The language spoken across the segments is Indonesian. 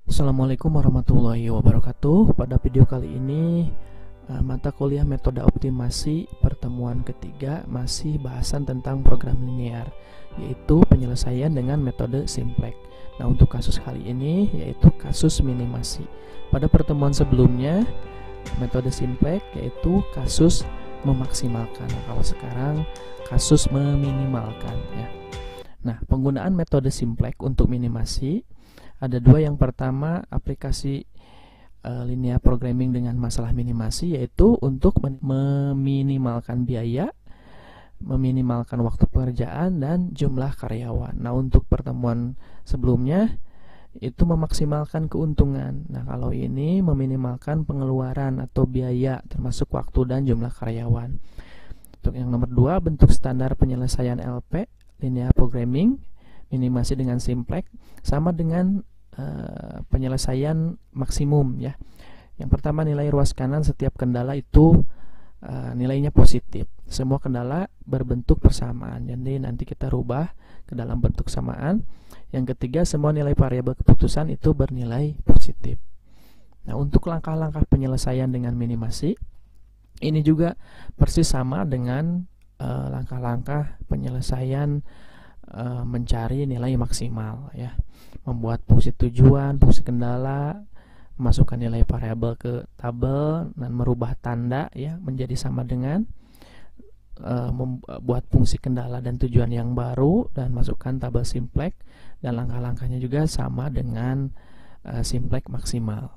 Assalamualaikum warahmatullahi wabarakatuh. Pada video kali ini mata kuliah metode optimasi pertemuan ketiga masih bahasan tentang program linear, yaitu penyelesaian dengan metode simplex. Nah, untuk kasus kali ini yaitu kasus minimasi. Pada pertemuan sebelumnya metode simplex yaitu kasus memaksimalkan. Nah, kalau sekarang kasus meminimalkan ya. Nah, penggunaan metode simplex untuk minimasi ada dua. Yang pertama, aplikasi linear programming dengan masalah minimasi, yaitu untuk meminimalkan biaya, meminimalkan waktu pekerjaan, dan jumlah karyawan. Nah, untuk pertemuan sebelumnya itu memaksimalkan keuntungan. Nah, kalau ini meminimalkan pengeluaran atau biaya termasuk waktu dan jumlah karyawan. Untuk yang nomor 2, bentuk standar penyelesaian LP linear programming minimasi dengan simplex sama dengan penyelesaian maksimum ya. Yang pertama, nilai ruas kanan setiap kendala itu nilainya positif. Semua kendala berbentuk persamaan, jadi nanti kita rubah ke dalam bentuk samaan. Yang ketiga, semua nilai variabel keputusan itu bernilai positif. Nah, untuk langkah-langkah penyelesaian dengan minimasi ini juga persis sama dengan langkah-langkah penyelesaian mencari nilai maksimal ya. Membuat fungsi tujuan, fungsi kendala, memasukkan nilai variabel ke tabel dan merubah tanda ya menjadi sama dengan, membuat fungsi kendala dan tujuan yang baru dan masukkan tabel simplex, dan langkah-langkahnya juga sama dengan simplex maksimal.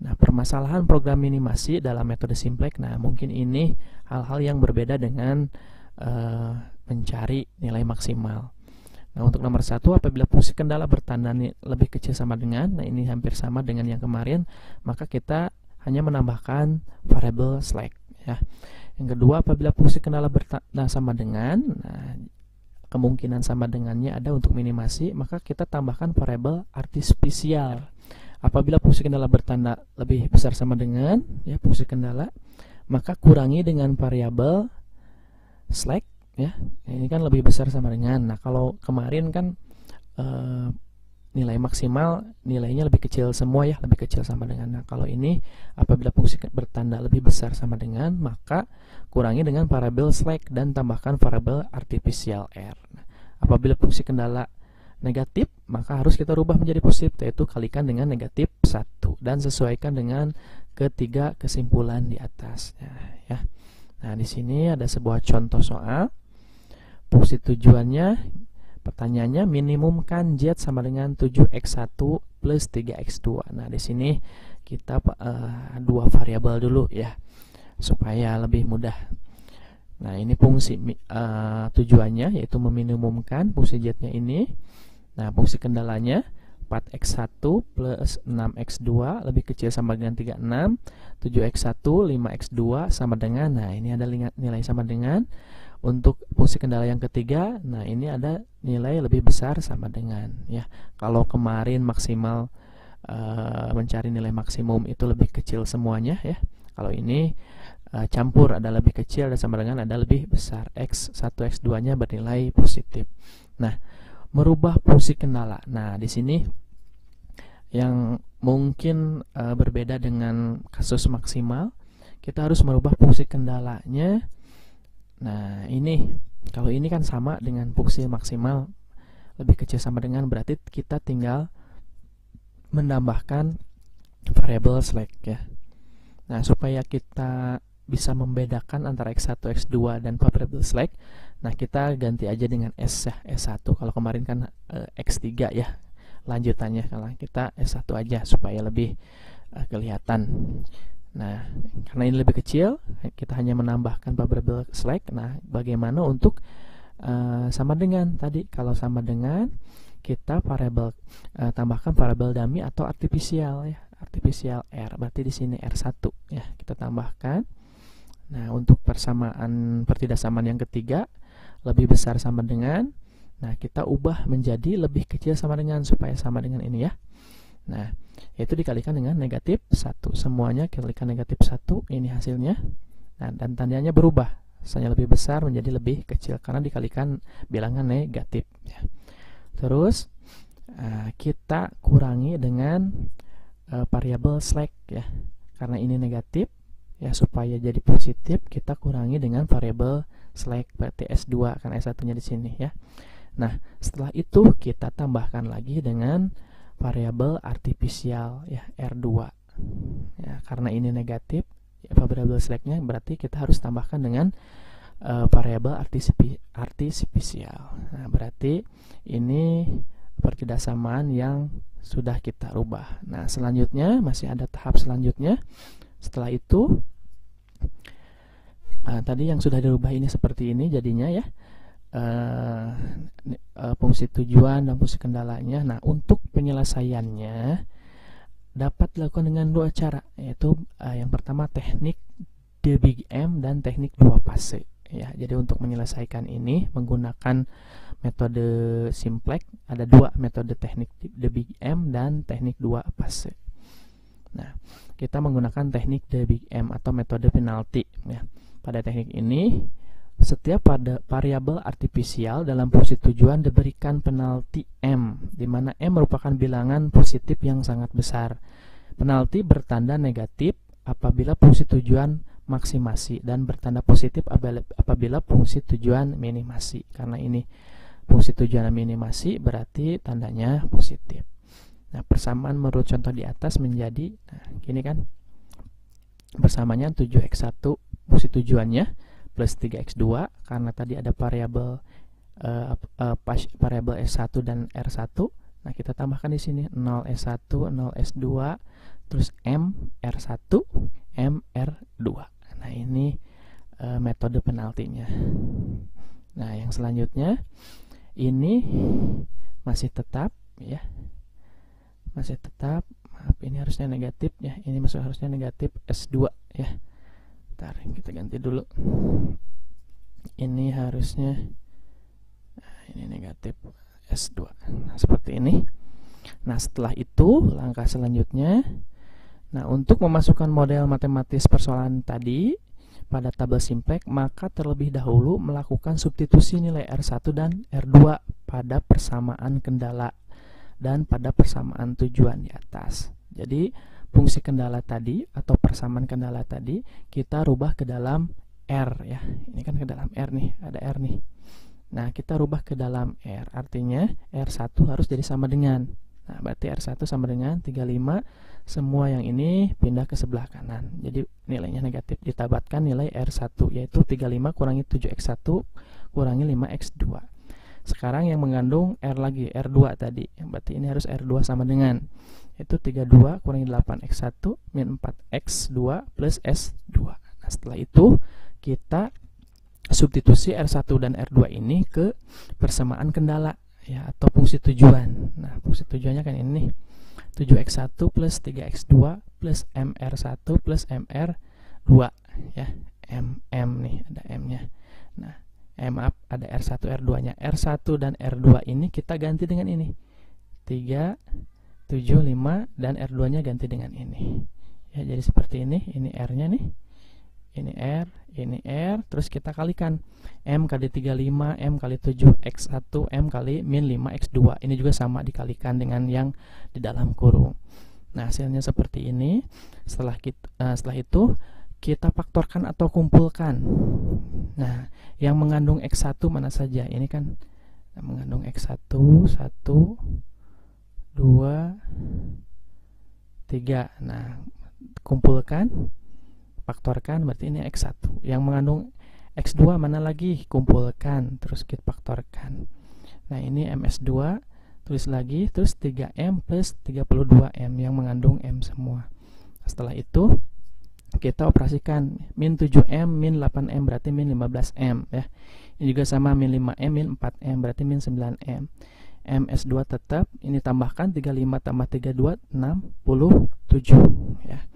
Nah, permasalahan program minimasi dalam metode simplex, nah mungkin ini hal-hal yang berbeda dengan mencari nilai maksimal. Nah, untuk nomor 1, apabila fungsi kendala bertanda lebih kecil sama dengan, nah ini hampir sama dengan yang kemarin, maka kita hanya menambahkan variabel slack ya. Yang kedua, apabila fungsi kendala bertanda sama dengan, nah kemungkinan sama dengannya ada untuk minimasi, maka kita tambahkan variabel artifisial. Apabila fungsi kendala bertanda lebih besar sama dengan ya fungsi kendala, maka kurangi dengan variabel slack ya. Ini kan lebih besar sama dengan. Nah, kalau kemarin kan nilai maksimal nilainya lebih kecil semua ya, lebih kecil sama dengan. Nah, kalau ini apabila fungsi bertanda lebih besar sama dengan, maka kurangi dengan variabel slack dan tambahkan variabel artificial r. Nah, apabila fungsi kendala negatif, maka harus kita rubah menjadi positif, yaitu kalikan dengan negatif 1 dan sesuaikan dengan ketiga kesimpulan di atasnya ya. Nah, di sini ada sebuah contoh soal. Fungsi tujuannya, pertanyaannya minimumkan Z sama dengan 7x1 plus 3x2. Nah, di sini kita dua variabel dulu ya, supaya lebih mudah. Nah, ini fungsi tujuannya yaitu meminimumkan fungsi Z-nya ini. Nah, fungsi kendalanya 4x1 plus 6x2 lebih kecil sama dengan 36, 7x1, 5x2 sama dengan, nah ini ada nilai sama dengan. Untuk fungsi kendala yang ketiga, nah ini ada nilai lebih besar sama dengan ya. Kalau kemarin maksimal mencari nilai maksimum itu lebih kecil semuanya ya. Kalau ini campur, ada lebih kecil dan sama dengan ada lebih besar. X1, X2 nya bernilai positif. Nah, merubah fungsi kendala. Nah, di sini yang mungkin berbeda dengan kasus maksimal, kita harus merubah fungsi kendalanya. Nah, ini kalau ini kan sama dengan fungsi maksimal lebih kecil sama dengan, berarti kita tinggal menambahkan variabel slack ya. Nah, supaya kita bisa membedakan antara x1, x2 dan variabel slack, nah kita ganti aja dengan S ya, S1. Kalau kemarin kan x3 ya lanjutannya, kalau kita S1 aja supaya lebih kelihatan. Nah, karena ini lebih kecil, kita hanya menambahkan variabel slack. Nah, bagaimana untuk sama dengan tadi? Kalau sama dengan, kita variabel tambahkan variabel dummy atau artificial ya, artificial r. Berarti di sini R1 ya, kita tambahkan. Nah, untuk persamaan pertidaksamaan yang ketiga, lebih besar sama dengan, nah kita ubah menjadi lebih kecil sama dengan supaya sama dengan ini ya. Nah, yaitu dikalikan dengan negatif 1. Semuanya kalikan negatif 1, ini hasilnya. Nah, dan tandanya berubah, misalnya lebih besar menjadi lebih kecil karena dikalikan bilangan negatif ya. Terus kita kurangi dengan variabel slack ya, karena ini negatif ya, supaya jadi positif kita kurangi dengan variabel slack, berarti S2 kan S1 nya di sini ya. Nah setelah itu kita tambahkan lagi dengan variabel artifisial ya, R2 ya, karena ini negatif ya, variabel slacknya berarti kita harus tambahkan dengan variabel artifisial. Nah berarti ini pertidasamaan yang sudah kita rubah. Nah selanjutnya masih ada tahap selanjutnya. Setelah itu tadi yang sudah dirubah ini seperti ini jadinya ya, fungsi tujuan dan fungsi kendalanya. Nah untuk penyelesaiannya dapat dilakukan dengan dua cara, yaitu yang pertama teknik The Big M dan teknik dua fase ya. Jadi untuk menyelesaikan ini menggunakan metode simplex, ada dua metode, teknik The Big M dan teknik dua fase. Nah, kita menggunakan teknik The Big M atau metode penalti ya. Pada teknik ini, setiap pada variabel artifisial dalam fungsi tujuan diberikan penalti M, di mana M merupakan bilangan positif yang sangat besar. Penalti bertanda negatif apabila fungsi tujuan maksimasi dan bertanda positif apabila fungsi tujuan minimasi. Karena ini fungsi tujuan minimasi berarti tandanya positif. Nah, persamaan menurut contoh di atas menjadi gini kan. Persamanya 7x1 fungsi tujuannya plus 3x2 karena tadi ada variabel variabel S1 dan R1. Nah, kita tambahkan di sini 0S1, 0S2, terus M R1, M R2. Nah, ini metode penaltinya. Nah, yang selanjutnya ini masih tetap ya. Masih tetap, maaf ini harusnya negatif ya. Ini masuk harusnya negatif S2 ya. Bentar, kita ganti dulu. Ini harusnya ini negatif S2. Nah, seperti ini. Nah, setelah itu langkah selanjutnya, nah untuk memasukkan model matematis persoalan tadi pada tabel simplex, maka terlebih dahulu melakukan substitusi nilai R1 dan R2 pada persamaan kendala dan pada persamaan tujuan di atas. Jadi fungsi kendala tadi atau persamaan kendala tadi kita rubah ke dalam R ya. Ini kan ke dalam R nih, ada R nih. Nah, kita rubah ke dalam R, artinya R1 harus jadi sama dengan, nah berarti R1 sama dengan 35, semua yang ini pindah ke sebelah kanan. Jadi nilainya negatif, ditabatkan nilai R1 yaitu 35 kurangi 7x1 kurangi 5x2. Sekarang yang mengandung R lagi, R2 tadi, berarti ini harus R2 sama dengan, yaitu 32 kurangi 8x1 min 4x2 plus S2. Nah, setelah itu kita substitusi R1 dan R2 ini ke persamaan kendala ya, atau fungsi tujuan. Nah, fungsi tujuannya kan ini 7x1 plus 3x2 plus MR1 plus MR2 ya. MM nih, ada M-nya. Nah, maaf, ada R1 R2 nya. R1 dan R2 ini kita ganti dengan ini 3, 7, 5 dan R2 nya ganti dengan ini ya. Jadi seperti ini R nya nih, ini R, terus kita kalikan M kali 35, M kali 7 X1, M kali min 5 X2. Ini juga sama dikalikan dengan yang di dalam kurung. Nah, hasilnya seperti ini. Setelah itu kita faktorkan atau kumpulkan. Nah, yang mengandung X1 mana saja? Ini kan mengandung X1, 1, 2, 3. Nah, kumpulkan, faktorkan, berarti ini X1. Yang mengandung X2 mana lagi? Kumpulkan, terus kita faktorkan. Nah, ini MS2, tulis lagi, terus 3M plus 32M yang mengandung M semua. Setelah itu kita operasikan min 7M min 8M berarti min 15M ya. Ini juga sama min 5M min 4M berarti min 9M. MS2 tetap, ini tambahkan 35 tambah 32 67 ya.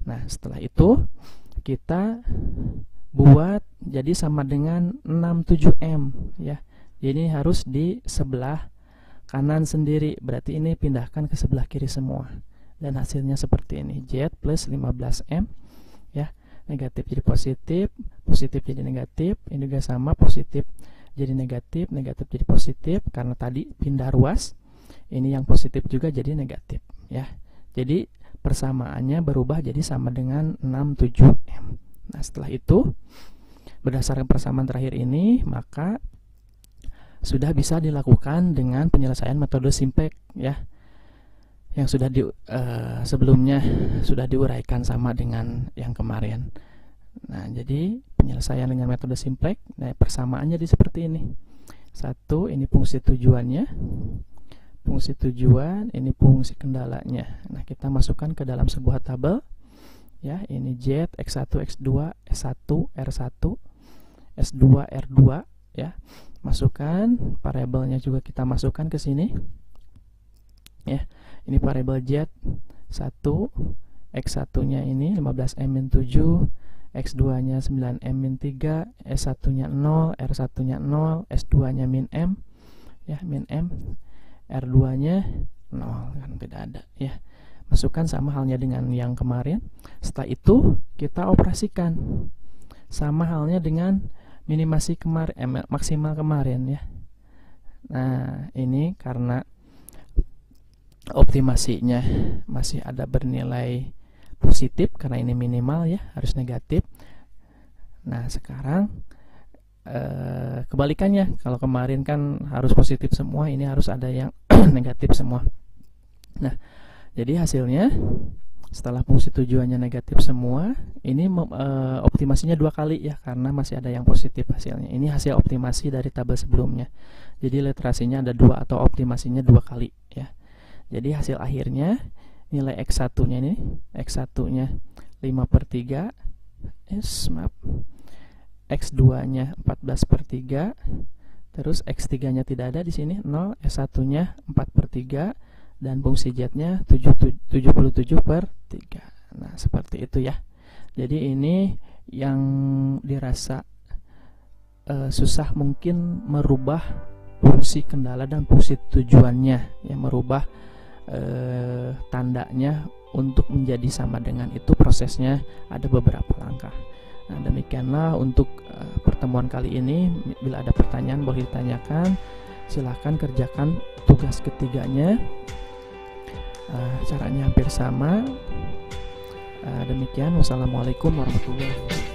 Nah, setelah itu kita buat jadi sama dengan 67M ya. Jadi harus di sebelah kanan sendiri, berarti ini pindahkan ke sebelah kiri semua. Dan hasilnya seperti ini, Z plus 15M ya, negatif jadi positif, positif jadi negatif, ini juga sama, positif jadi negatif, negatif jadi positif karena tadi pindah ruas. Ini yang positif juga jadi negatif ya. Jadi persamaannya berubah jadi sama dengan 67M. Nah, setelah itu berdasarkan persamaan terakhir ini, maka sudah bisa dilakukan dengan penyelesaian metode simplex ya, yang sudah sebelumnya sudah diuraikan sama dengan yang kemarin. Nah, jadi penyelesaian dengan metode simplex, nah persamaannya jadi seperti ini. Satu, ini fungsi tujuannya, fungsi tujuan, ini fungsi kendalanya. Nah, kita masukkan ke dalam sebuah tabel ya. Ini Z, X1, X2, S1, R1, S2, R2 ya. Masukkan variabelnya juga, kita masukkan ke sini ya. Ini variabel Z 1, X1-nya ini 15M-7, X2-nya 9M-3, S1-nya 0, R1-nya 0, S2-nya min M ya, min M, R2-nya 0, kan tidak ada ya. Masukkan sama halnya dengan yang kemarin. Setelah itu kita operasikan sama halnya dengan minimasi kemarin, maksimal kemarin ya. Nah, ini karena optimasinya masih ada bernilai positif karena ini minimal ya, harus negatif. Nah, sekarang kebalikannya, kalau kemarin kan harus positif semua, ini harus ada yang negatif semua. Nah, jadi hasilnya setelah fungsi tujuannya negatif semua, ini optimasinya 2 kali ya, karena masih ada yang positif hasilnya. Ini hasil optimasi dari tabel sebelumnya. Jadi literasinya ada 2 atau optimasinya 2 kali ya. Jadi hasil akhirnya nilai X1-nya ini, X1-nya 5/3, X2-nya 14/3, terus X3-nya tidak ada di sini 0, S1-nya 4/3, dan fungsi Z-nya 77/3. Nah, seperti itu ya. Jadi ini yang dirasa susah mungkin merubah fungsi kendala dan fungsi tujuannya, yang merubah tandanya untuk menjadi sama dengan itu. Prosesnya ada beberapa langkah. Nah, demikianlah untuk pertemuan kali ini. Bila ada pertanyaan boleh ditanyakan, silahkan kerjakan tugas ketiganya. Caranya hampir sama. Demikian, wassalamualaikum warahmatullahi wabarakatuh.